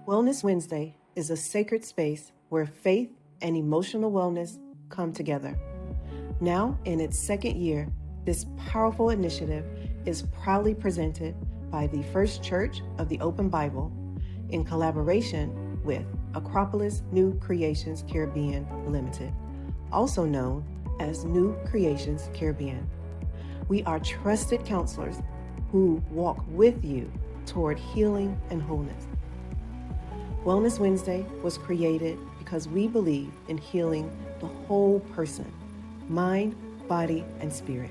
Wellness Wednesday is a sacred space where faith and emotional wellness come together. Now, in its second year, this powerful initiative is proudly presented by the First Church of the Open Bible in collaboration with Acropolis New Creations Caribbean Limited, also known as New Creations Caribbean. We are trusted counselors who walk with you toward healing and wholeness. Wellness Wednesday was created because we believe in healing the whole person, mind, body, and spirit.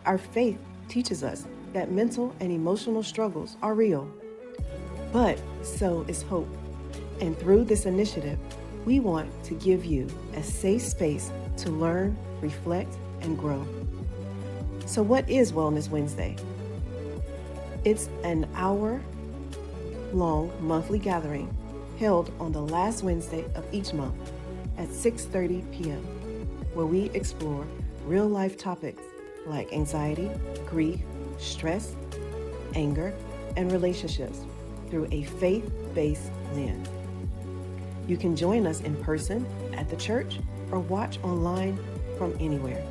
Our faith teaches us that mental and emotional struggles are real, but so is hope. And through this initiative, we want to give you a safe space to learn, reflect, and grow. So what is Wellness Wednesday? It's an hour-long monthly gathering held on the last Wednesday of each month at 6:30 p.m., where we explore real-life topics like anxiety, grief, stress, anger, and relationships through a faith-based lens. You can join us in person at the church or watch online from anywhere.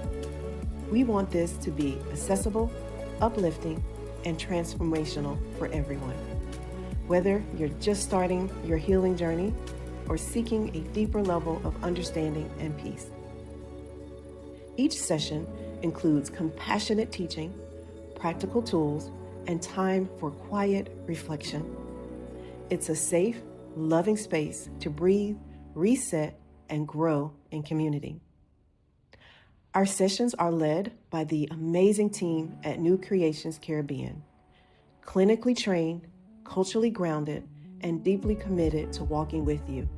We want this to be accessible, uplifting, and transformational for everyone. Whether you're just starting your healing journey or seeking a deeper level of understanding and peace. Each session includes compassionate teaching, practical tools, and time for quiet reflection. It's a safe, loving space to breathe, reset, and grow in community. Our sessions are led by the amazing team at New Creations Caribbean, clinically trained, culturally grounded, and deeply committed to walking with you.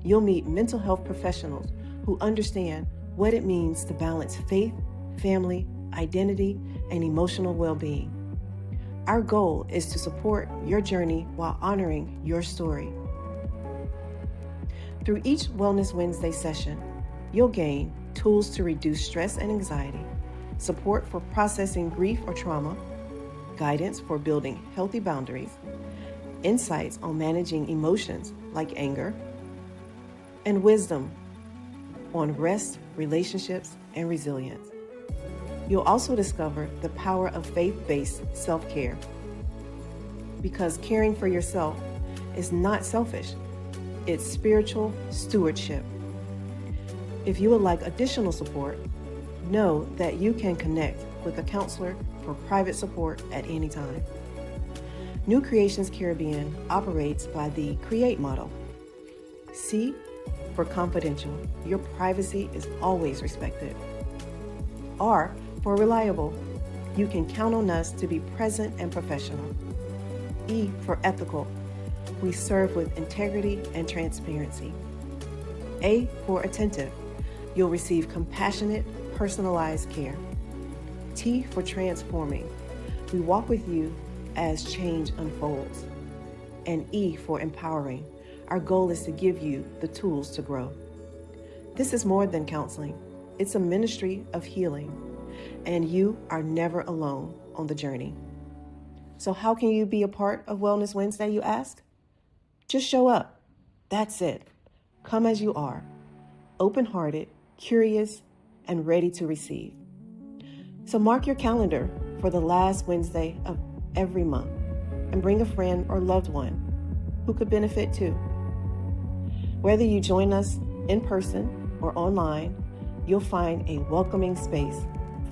You'll meet mental health professionals who understand what it means to balance faith, family, identity, and emotional well-being. Our goal is to support your journey while honoring your story. Through each Wellness Wednesday session, you'll gain tools to reduce stress and anxiety, support for processing grief or trauma, guidance for building healthy boundaries, insights on managing emotions like anger, and wisdom on rest, relationships, and resilience. You'll also discover the power of faith-based self-care, because caring for yourself is not selfish, it's spiritual stewardship. If you would like additional support, know that you can connect with a counselor for private support at any time. New Creations Caribbean operates by the CREATE model. C for confidential, your privacy is always respected. R for reliable, you can count on us to be present and professional. E for ethical, we serve with integrity and transparency. A for attentive, you'll receive compassionate, personalized care. T for transforming, we walk with you as change unfolds. And E for empowering, our goal is to give you the tools to grow. This is more than counseling, it's a ministry of healing, and you are never alone on the journey. So how can you be a part of Wellness Wednesday, you ask? Just show up, that's it. Come as you are, open-hearted, curious, and ready to receive. So mark your calendar for the last Wednesday of every month and bring a friend or loved one who could benefit too. Whether you join us in person or online, you'll find a welcoming space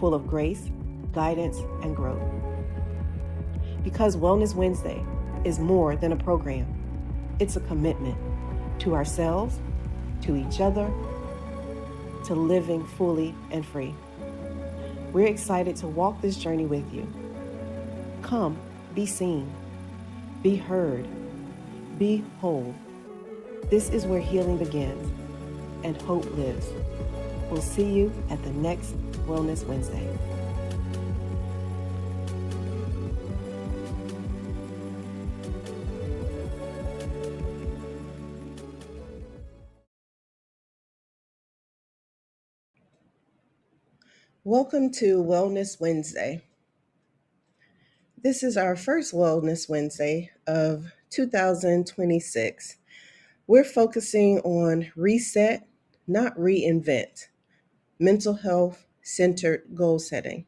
full of grace, guidance, and growth. Because Wellness Wednesday is more than a program, it's a commitment to ourselves, to each other, to living fully and free. We're excited to walk this journey with you. Come, be seen, be heard, be whole. This is where healing begins and hope lives. We'll see you at the next Wellness Wednesday. Welcome to Wellness Wednesday. This is our first Wellness Wednesday of 2026. We're focusing on reset, not reinvent, mental health centered goal setting.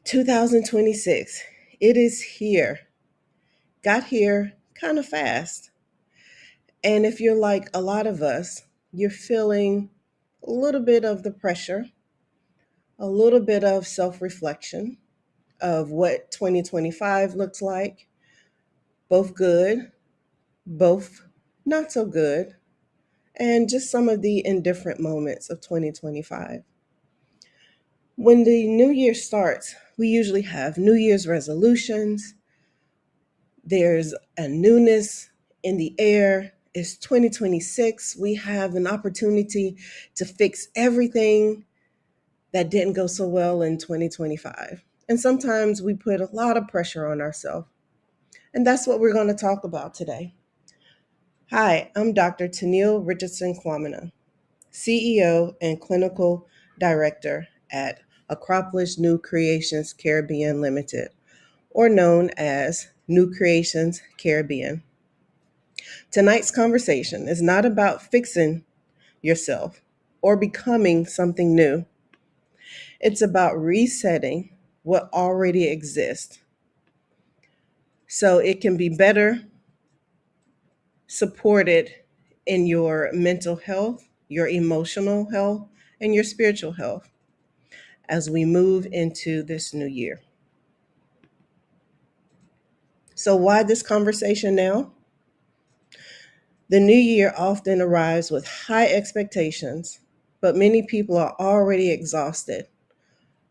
2026, it is here. Got here kind of fast. And if you're like a lot of us, you're feeling a little bit of the pressure, a little bit of self reflection of what 2025 looks like, both good, both not so good, and just some of the indifferent moments of 2025. When the new year starts, we usually have New Year's resolutions. There's a newness in the air. It's 2026. We have an opportunity to fix everything that didn't go so well in 2025. And sometimes we put a lot of pressure on ourselves. And that's what we're going to talk about today. Hi, I'm Dr. Tenielle Richardson-Quamina, CEO and Clinical Director at Acropolis New Creations Caribbean Limited, or known as New Creations Caribbean. Tonight's conversation is not about fixing yourself or becoming something new. It's about resetting what already exists so it can be better supported in your mental health, your emotional health, and your spiritual health as we move into this new year. So, why this conversation now? The new year often arrives with high expectations, but many people are already exhausted.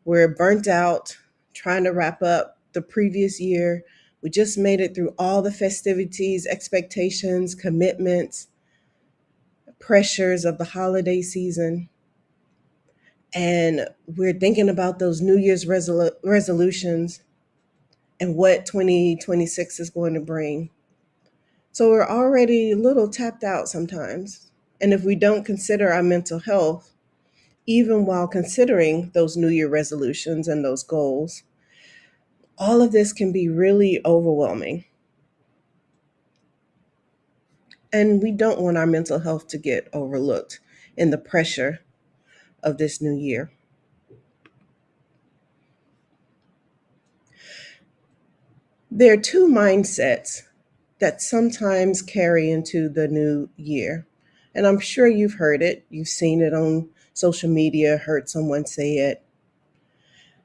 We're burnt out trying to wrap up the previous year. We just made it through all the festivities, expectations, commitments, pressures of the holiday season. And we're thinking about those New Year's resolutions and what 2026 is going to bring. So we're already a little tapped out sometimes. And if we don't consider our mental health, even while considering those New Year resolutions and those goals, all of this can be really overwhelming. And we don't want our mental health to get overlooked in the pressure of this new year. There are two mindsets that sometimes carry into the new year. And I'm sure you've heard it, you've seen it on social media, heard someone say it.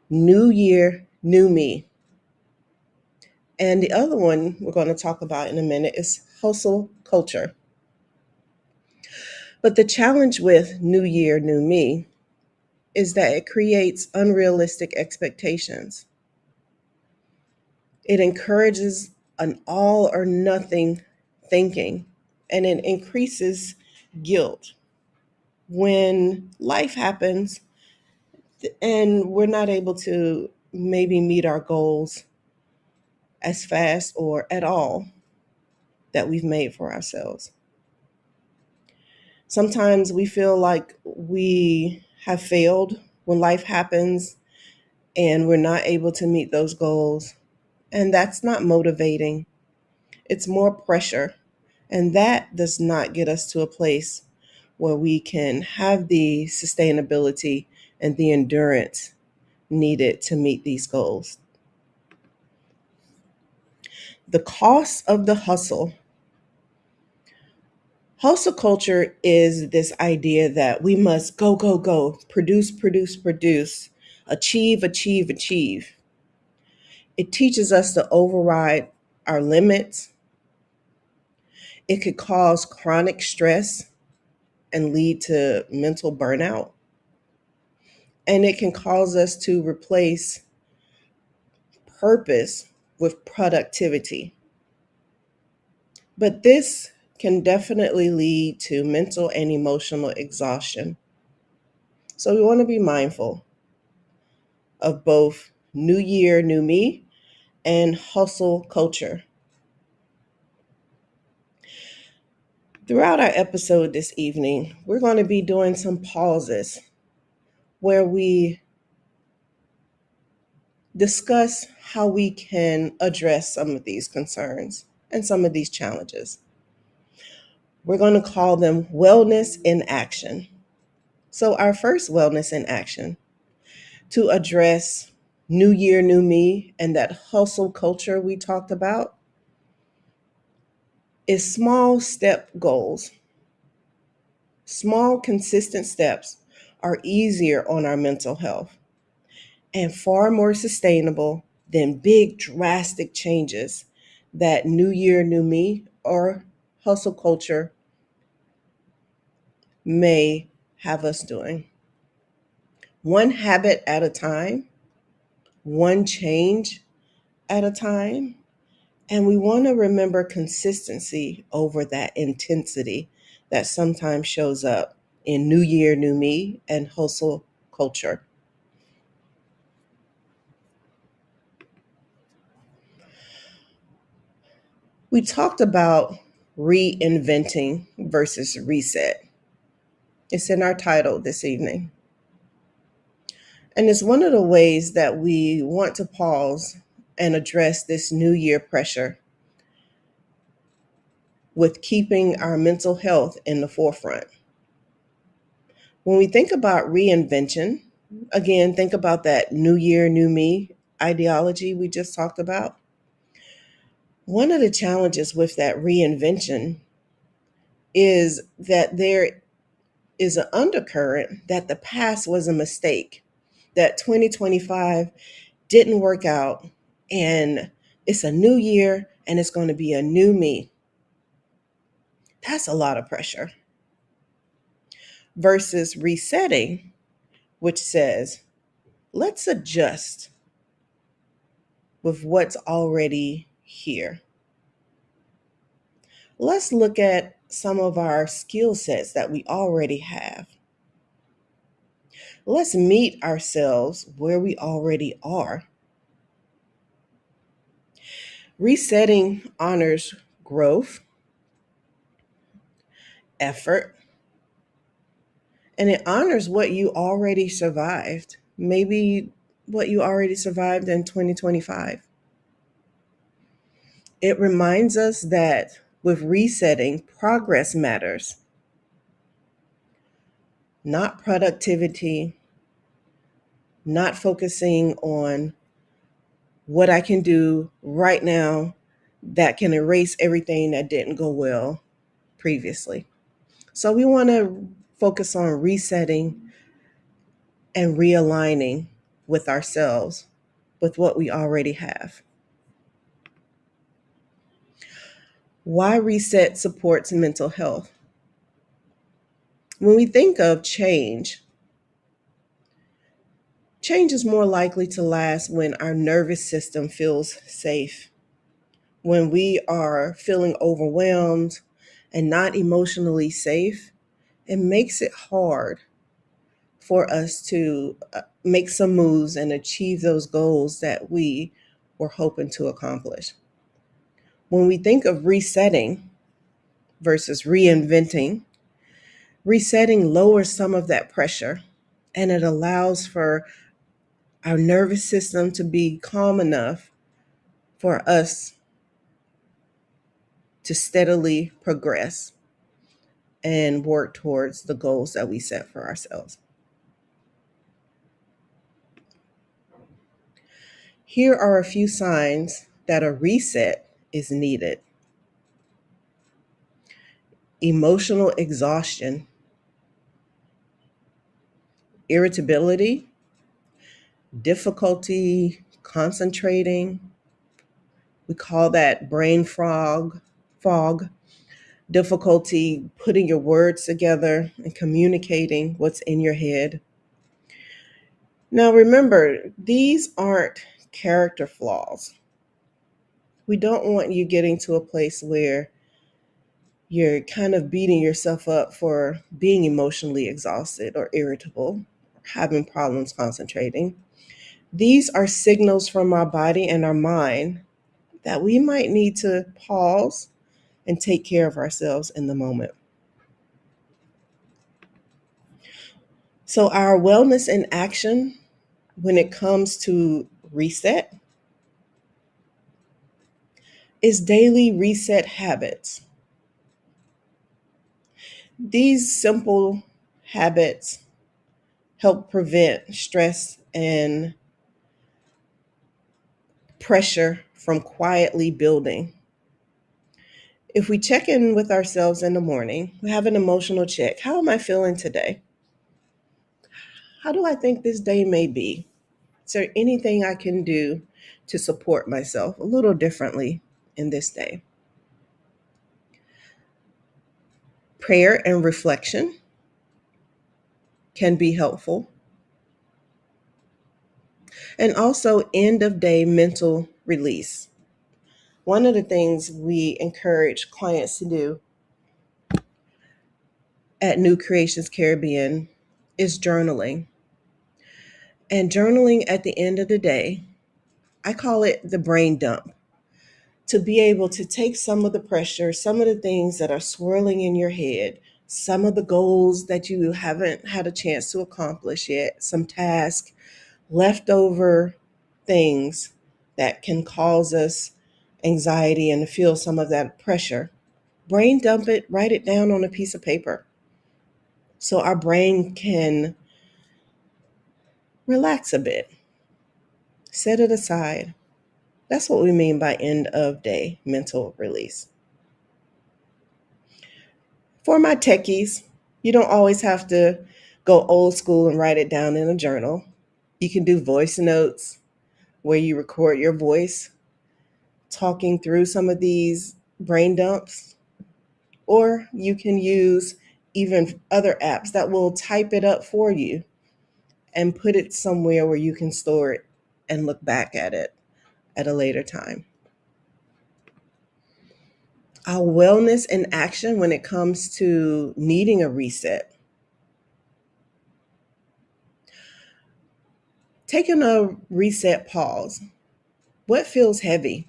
New year, new me. And the other one we're going to talk about in a minute is hustle culture. But the challenge with new year, new me is that it creates unrealistic expectations. It encourages an all or nothing thinking, and it increases guilt when life happens and we're not able to maybe meet our goals as fast or at all that we've made for ourselves. Sometimes we feel like we have failed when life happens and we're not able to meet those goals. And that's not motivating. It's more pressure. And that does not get us to a place where we can have the sustainability and the endurance needed to meet these goals. The cost of the hustle. Hustle culture is this idea that we must go, go, go, produce, produce, produce, achieve, achieve, achieve. It teaches us to override our limits. It could cause chronic stress and lead to mental burnout. And it can cause us to replace purpose with productivity. But this can definitely lead to mental and emotional exhaustion. So we want to be mindful of both new year, new me, and hustle culture. Throughout our episode this evening, we're going to be doing some pauses where we discuss how we can address some of these concerns and some of these challenges. We're going to call them wellness in action. So, our first wellness in action to address new year, new me, and that hustle culture we talked about is small step goals. Small, consistent steps are easier on our mental health and far more sustainable than big, drastic changes that new year, new me or hustle culture may have us doing. One habit at a time, one change at a time. And we want to remember consistency over that intensity that sometimes shows up in New Year, New Me and hustle culture. We talked about reinventing versus reset. It's in our title this evening. And it's one of the ways that we want to pause and address this new year pressure with keeping our mental health in the forefront. When we think about reinvention, again, think about that new year, new me ideology we just talked about. One of the challenges with that reinvention is that there is an undercurrent that the past was a mistake, that 2025 didn't work out, and it's a new year and it's going to be a new me. That's a lot of pressure. Versus resetting, which says, let's adjust with what's already here. Let's look at some of our skill sets that we already have. Let's meet ourselves where we already are. Resetting honors growth, effort, and it honors what you already survived. Maybe what you already survived in 2025. It reminds us that with resetting, progress matters, not productivity, not focusing on what I can do right now that can erase everything that didn't go well previously. So we want to focus on resetting and realigning with ourselves, with what we already have. Why reset supports mental health? When we think of change, change is more likely to last when our nervous system feels safe. When we are feeling overwhelmed and not emotionally safe, it makes it hard for us to make some moves and achieve those goals that we were hoping to accomplish. When we think of resetting versus reinventing, resetting lowers some of that pressure and it allows for our nervous system to be calm enough for us to steadily progress and work towards the goals that we set for ourselves. Here are a few signs that a reset is needed. Emotional exhaustion, irritability, difficulty concentrating. We call that brain fog, difficulty putting your words together and communicating what's in your head. Now remember, these aren't character flaws. We don't want you getting to a place where you're kind of beating yourself up for being emotionally exhausted or irritable, or having problems concentrating. These are signals from our body and our mind that we might need to pause and take care of ourselves in the moment. So, our wellness in action when it comes to reset is daily reset habits. These simple habits help prevent stress and pressure from quietly building. If we check in with ourselves in the morning, we have an emotional check. How am I feeling today? How do I think this day may be? Is there anything I can do to support myself a little differently in this day? Prayer and reflection can be helpful. And also end of day mental release. One of the things we encourage clients to do at New Creations Caribbean is journaling. And journaling at the end of the day, I call it the brain dump. To be able to take some of the pressure, some of the things that are swirling in your head, some of the goals that you haven't had a chance to accomplish yet, some tasks, leftover things that can cause us anxiety and to feel some of that pressure. Brain dump it, write it down on a piece of paper so our brain can relax a bit, set it aside. That's what we mean by end of day mental release. For my techies, you don't always have to go old school and write it down in a journal. You can do voice notes where you record your voice talking through some of these brain dumps, or you can use even other apps that will type it up for you and put it somewhere where you can store it and look back at it at a later time. Our wellness in action when it comes to needing a reset. Taking a reset pause. What feels heavy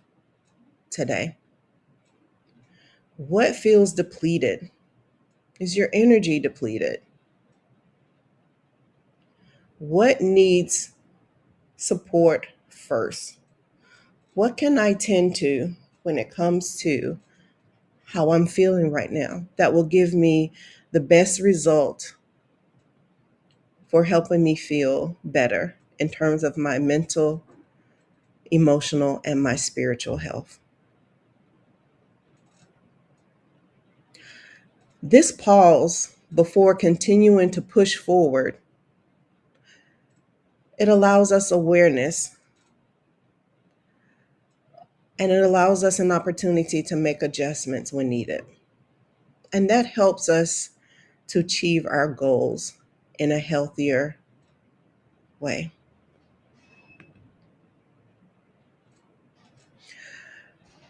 today? What feels depleted? Is your energy depleted? What needs support first? What can I tend to when it comes to how I'm feeling right now that will give me the best result for helping me feel better in terms of my mental, emotional, and my spiritual health? This pause before continuing to push forward, it allows us awareness and it allows us an opportunity to make adjustments when needed. And that helps us to achieve our goals in a healthier way.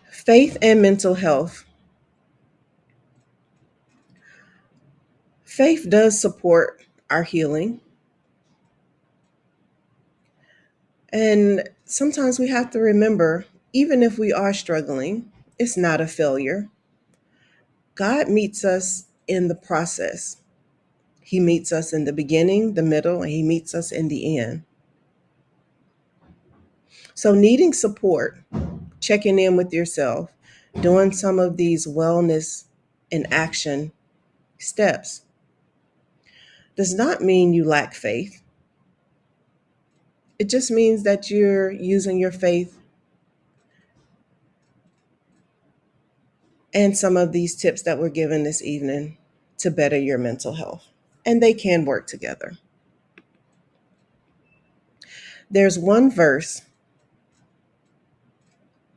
Faith and mental health. Faith does support our healing. And sometimes we have to remember, even if we are struggling, it's not a failure. God meets us in the process. He meets us in the beginning, the middle, and He meets us in the end. So, needing support, checking in with yourself, doing some of these wellness and action steps does not mean you lack faith. It just means that you're using your faith and some of these tips that were given this evening to better your mental health. And they can work together. There's one verse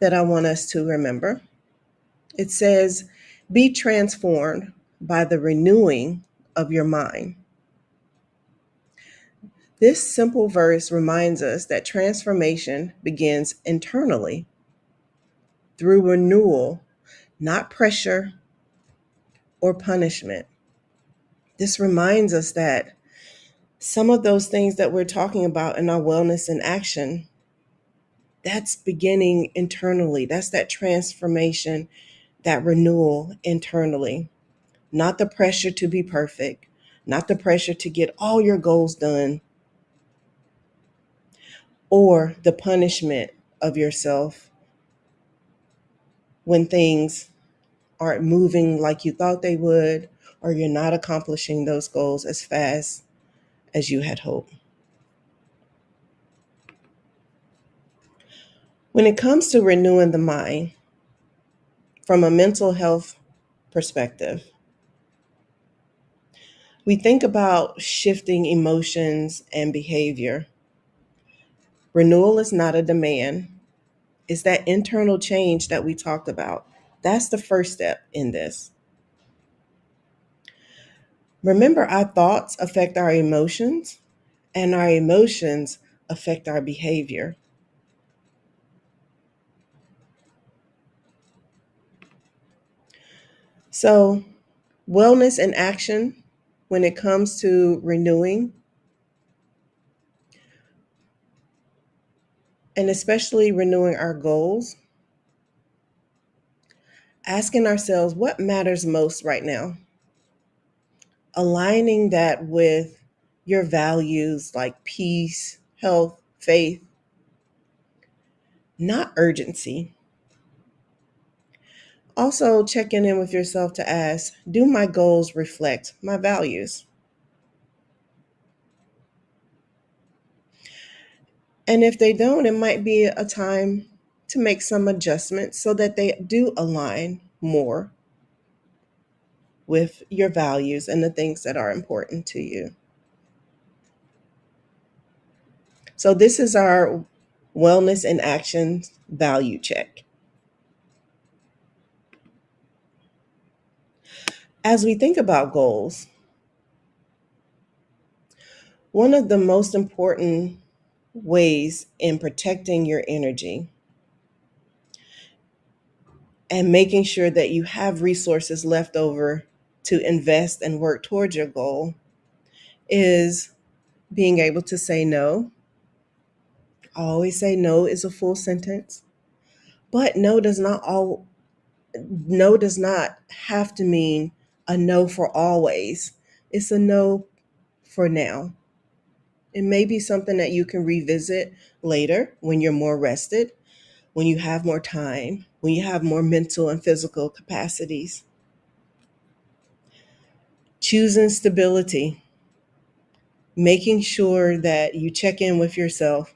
that I want us to remember. It says, "Be transformed by the renewing of your mind." This simple verse reminds us that transformation begins internally through renewal, not pressure or punishment. This reminds us that some of those things that we're talking about in our wellness and action, that's beginning internally. That's that transformation, that renewal internally. Not the pressure to be perfect, not the pressure to get all your goals done, or the punishment of yourself when things aren't moving like you thought they would, or you're not accomplishing those goals as fast as you had hoped. When it comes to renewing the mind from a mental health perspective, we think about shifting emotions and behavior. Renewal is not a demand, it's that internal change that we talked about. That's the first step in this. Remember, our thoughts affect our emotions, and our emotions affect our behavior. So, wellness and action when it comes to renewing, and especially renewing our goals, asking ourselves what matters most right now, aligning that with your values like peace, health, faith, not urgency. Also, checking in with yourself to ask, do my goals reflect my values? And if they don't, it might be a time to make some adjustments so that they do align more with your values and the things that are important to you. So, this is our wellness and action value check. As we think about goals, one of the most important ways in protecting your energy and making sure that you have resources left over to invest and work towards your goal is being able to say no. I always say no is a full sentence, but no does not have to mean a no for always. It's a no for now. It may be something that you can revisit later when you're more rested, when you have more time, when you have more mental and physical capacities. Choosing stability, making sure that you check in with yourself,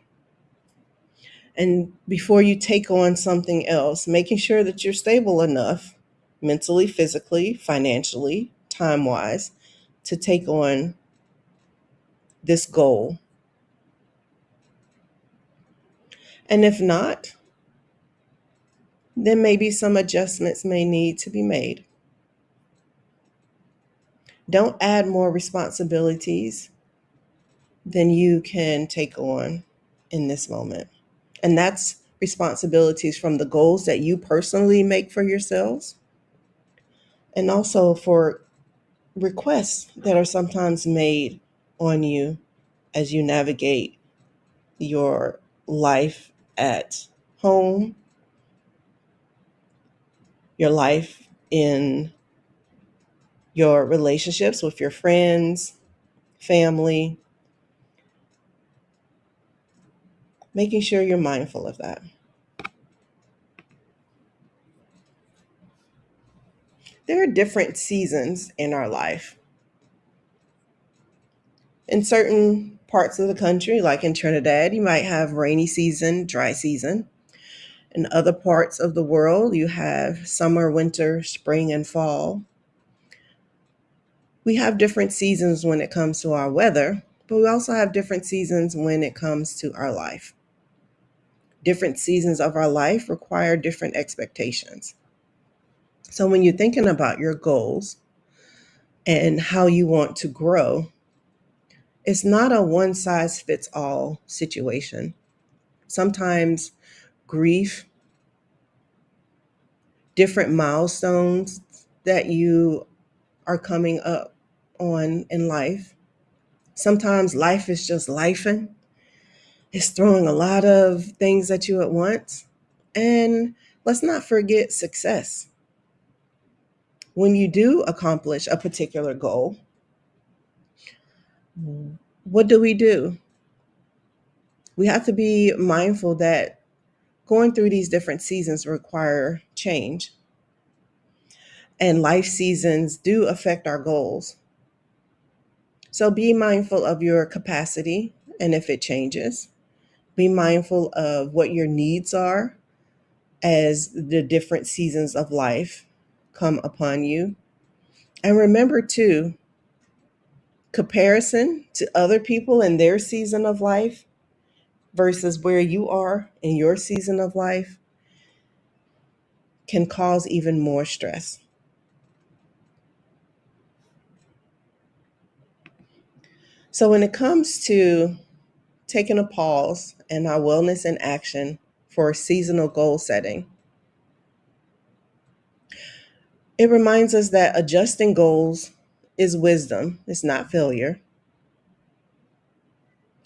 and before you take on something else, making sure that you're stable enough mentally, physically, financially, time wise to take on this goal. And if not, then maybe some adjustments may need to be made. Don't add more responsibilities than you can take on in this moment. And that's responsibilities from the goals that you personally make for yourselves, and also for requests that are sometimes made on you as you navigate your life at home, your life in your relationships with your friends, family, making sure you're mindful of that. There are different seasons in our life. In certain parts of the country, like in Trinidad, you might have rainy season, dry season. In other parts of the world, you have summer, winter, spring, and fall. We have different seasons when it comes to our weather, but we also have different seasons when it comes to our life. Different seasons of our life require different expectations. So when you're thinking about your goals and how you want to grow, it's not a one size fits all situation. Sometimes grief, different milestones that you are coming up on in life. Sometimes life is just lifing. It's throwing a lot of things at you at once. And let's not forget success. When you do accomplish a particular goal, what do? We have to be mindful that going through these different seasons require change, and life seasons do affect our goals. So be mindful of your capacity and if it changes. Be mindful of what your needs are as the different seasons of life come upon you. And remember, too, comparison to other people in their season of life versus where you are in your season of life can cause even more stress. So, when it comes to taking a pause and our wellness in action for seasonal goal setting, it reminds us that adjusting goals is wisdom, it's not failure.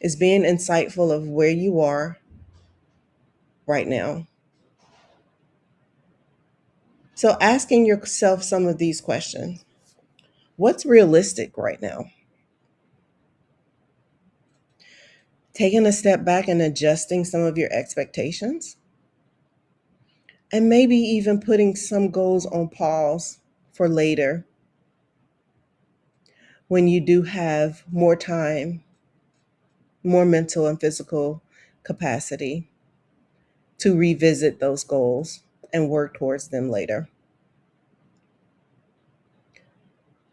It's being insightful of where you are right now. So, asking yourself some of these questions: what's realistic right now? Taking a step back and adjusting some of your expectations, and maybe even putting some goals on pause for later when you do have more time, more mental and physical capacity to revisit those goals and work towards them later.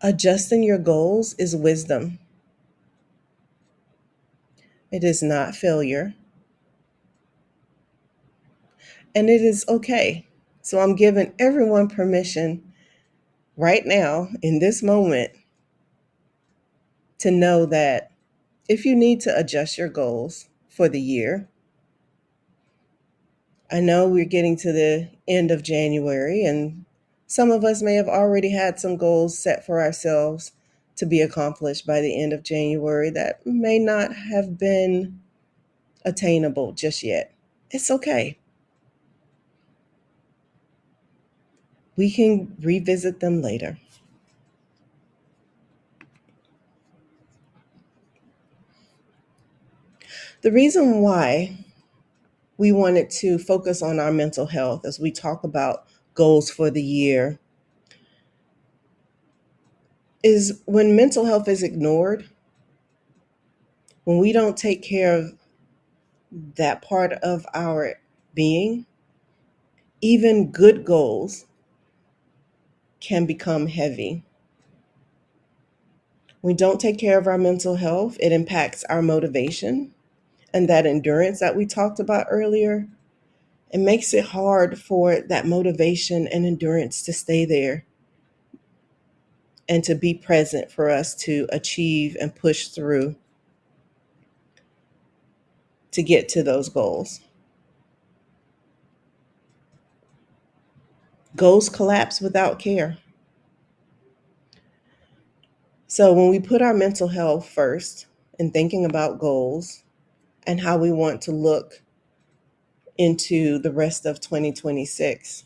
Adjusting your goals is wisdom. It is not failure, and it is okay. So I'm giving everyone permission right now in this moment to know that if you need to adjust your goals for the year, I know we're getting to the end of January, and some of us may have already had some goals set for ourselves to be accomplished by the end of January that may not have been attainable just yet. It's okay. We can revisit them later. The reason why we wanted to focus on our mental health as we talk about goals for the year is when mental health is ignored, when we don't take care of that part of our being, even good goals can become heavy. We don't take care of our mental health, it impacts our motivation and that endurance that we talked about earlier. It makes it hard for that motivation and endurance to stay there and to be present for us to achieve and push through to get to those goals. Goals collapse without care. So when we put our mental health first and thinking about goals and how we want to look into the rest of 2026,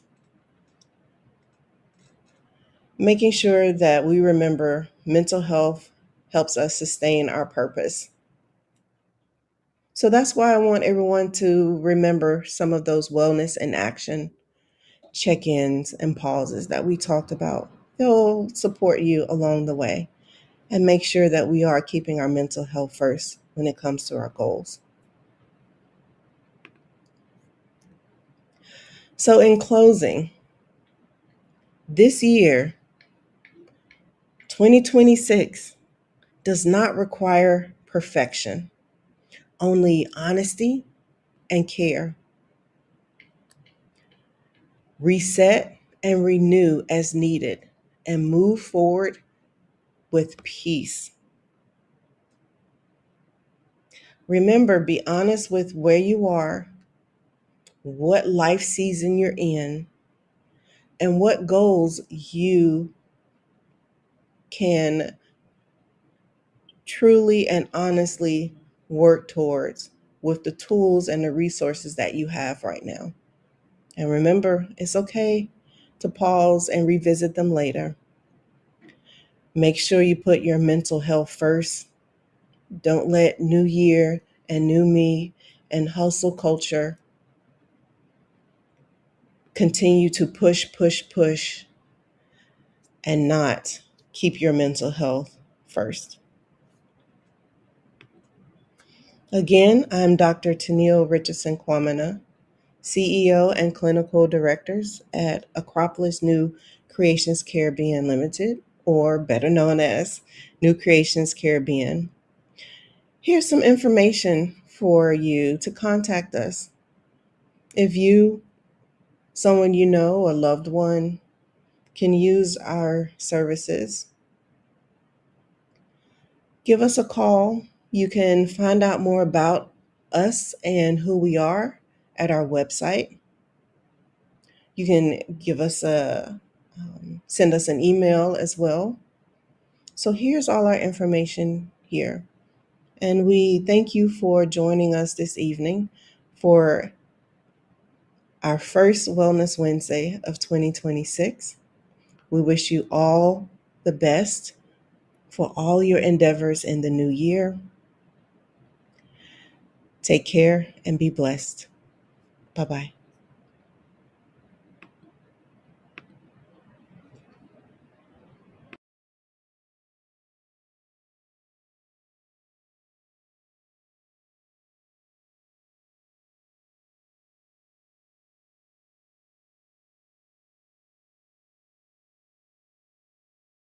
making sure that we remember mental health helps us sustain our purpose. So that's why I want everyone to remember some of those wellness and action check-ins and pauses that we talked about. They'll support you along the way and make sure that we are keeping our mental health first when it comes to our goals. So in closing, this year, 2026, does not require perfection, only honesty and care. Reset and renew as needed and move forward with peace. Remember, be honest with where you are, what life season you're in, and what goals you can truly and honestly work towards with the tools and the resources that you have right now. And remember, it's okay to pause and revisit them later. Make sure you put your mental health first. Don't let new year and new me and hustle culture continue to push, and not keep your mental health first. Again, I'm Dr. Tenielle Richardson-Quamina, CEO and Clinical Directors at Acropolis New Creations Caribbean Limited, or better known as New Creations Caribbean. Here's some information for you to contact us. If you, someone you know, a loved one, can use our services, give us a call. You can find out more about us and who we are at our website. You can give us send us an email as well. So here's all our information here. And we thank you for joining us this evening for our first Wellness Wednesday of 2026. We wish you all the best for all your endeavors in the new year. Take care and be blessed. Bye-bye.